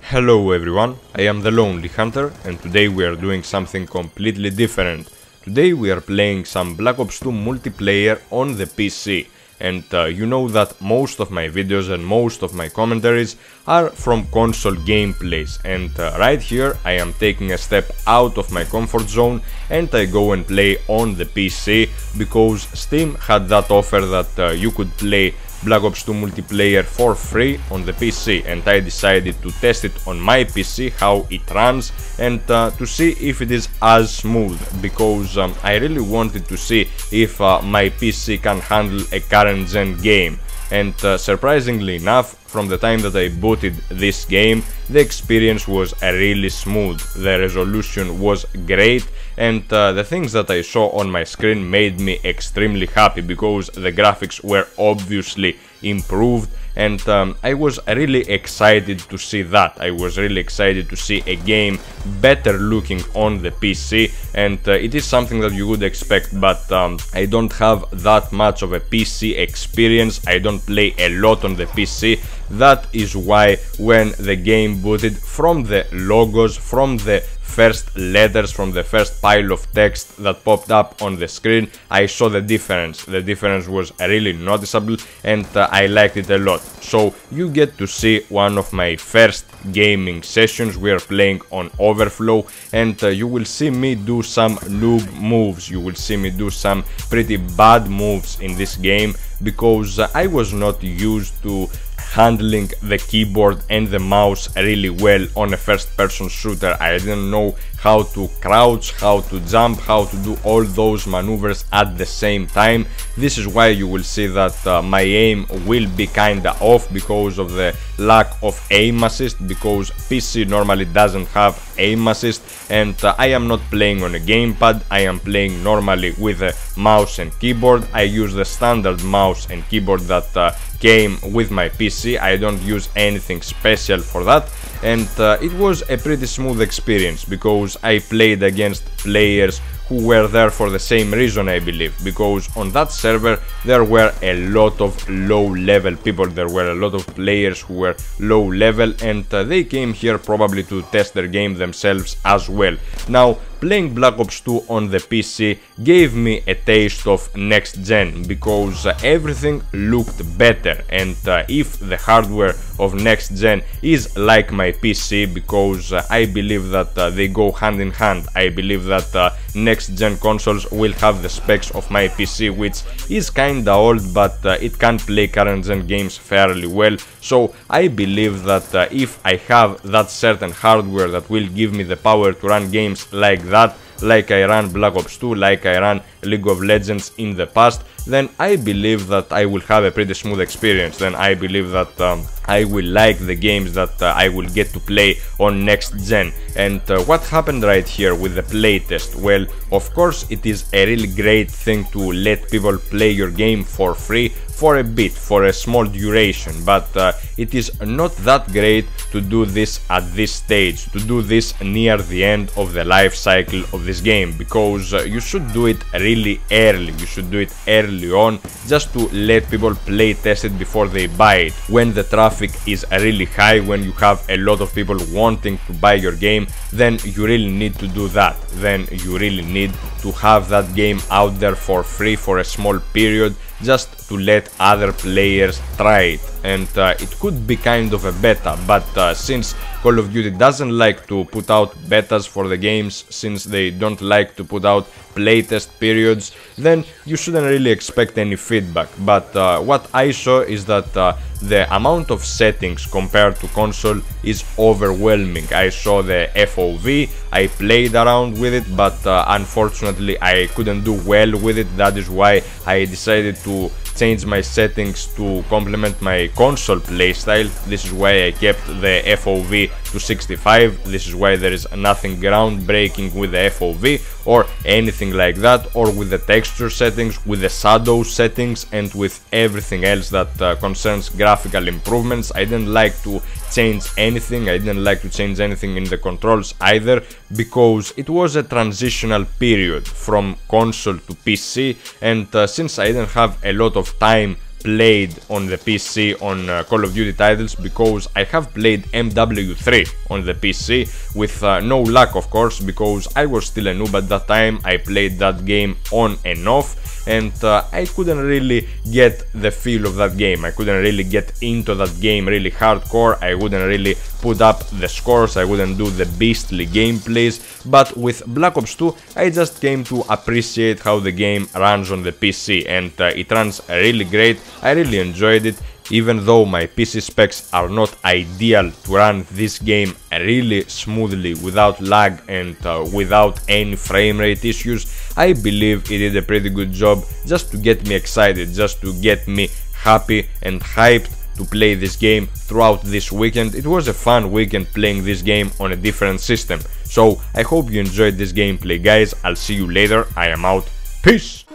Hello everyone, I am the Lonely Hunter and today we are doing something completely different. Today we are playing some Black Ops 2 multiplayer on the PC. And you know that most of my videos and most of my commentaries are from console gameplays, and right here I am taking a step out of my comfort zone and I go and play on the PC because Steam had that offer that you could play Black Ops 2 multiplayer for free on the PC, and I decided to test it on my PC, how it runs, and to see if it is as smooth, because I really wanted to see if my PC can handle a current gen game. And surprisingly enough, from the time that I booted this game, the experience was really smooth, the resolution was great, and the things that I saw on my screen made me extremely happy because the graphics were obviously improved, and I was really excited to see that. I was really excited to see a game better looking on the PC, and it is something that you would expect, but I don't have that much of a PC experience. I don't play a lot on the PC. That is why when the game booted, from the logos, from the first letters, from the first pile of text that popped up on the screen, I saw the difference. The difference was really noticeable, and I liked it a lot. So you get to see one of my first gaming sessions. We are playing on Overflow, and you will see me do some noob moves. You will see me do some pretty bad moves in this game because I was not used to handling the keyboard and the mouse really well on a first-person shooter. I didn't know how to crouch, how to jump, how to do all those maneuvers at the same time. This is why you will see that my aim will be kinda off because of the lack of aim assist, because PC normally doesn't have aim assist, and I am not playing on a gamepad. I am playing normally with a mouse and keyboard. I use the standard mouse and keyboard that came with my PC. I don't use anything special for that, and it was a pretty smooth experience because I played against players who were there for the same reason, I believe, because on that server there were a lot of low level people. There were a lot of players who were low level, and they came here probably to test their game themselves as well. Now, playing Black Ops 2 on the PC gave me a taste of next gen because everything looked better, and if the hardware of next gen is like my PC, because I believe that they go hand in hand. I believe that next gen consoles will have the specs of my PC, which is kinda old, but it can play current gen games fairly well. So I believe that if I have that certain hardware that will give me the power to run games like that, like I ran Black Ops 2, like I ran League of Legends in the past, then I believe that I will have a pretty smooth experience. Then I believe that I will like the games that I will get to play on next gen. And what happened right here with the playtest? Well, of course it is a really great thing to let people play your game for free for a bit, for a small duration, but it is not that great to do this at this stage, to do this near the end of the life cycle of this game, because you should do it really early. You should do it early on, just to let people play test it before they buy it. When the traffic is really high, when you have a lot of people wanting to buy your game, then you really need to do that. Then you really need to have that game out there for free for a small period, just to let other players try it. And it could be kind of a beta, but since Call of Duty doesn't like to put out betas for the games, since they don't like to put out playtest periods, then you shouldn't really expect any feedback. But what I saw is that the amount of settings compared to console is overwhelming. I saw the FOV, I played around with it, but unfortunately I couldn't do well with it. That is why I decided to change my settings to complement my console playstyle. This is why I kept the FOV to 65. This is why there is nothing groundbreaking with the FOV or anything like that, or with the texture settings, with the shadow settings, and with everything else that concerns graphical improvements. I didn't like to change anything. I didn't like to change anything in the controls either, because it was a transitional period from console to PC, and since I didn't have a lot of time played on the PC on Call of Duty titles, because I have played MW3 on the PC with no luck, of course, because I was still a noob at that time. I played that game on and off, and I couldn't really get the feel of that game. I couldn't really get into that game really hardcore. I wouldn't really put up the scores, I wouldn't do the beastly gameplays. But with Black Ops 2 I just came to appreciate how the game runs on the PC, and it runs really great. I really enjoyed it. Even though my PC specs are not ideal to run this game really smoothly, without lag and without any frame rate issues, I believe it did a pretty good job just to get me excited, just to get me happy and hyped to play this game throughout this weekend. It was a fun weekend playing this game on a different system. So I hope you enjoyed this gameplay, guys. I'll see you later. I am out. Peace!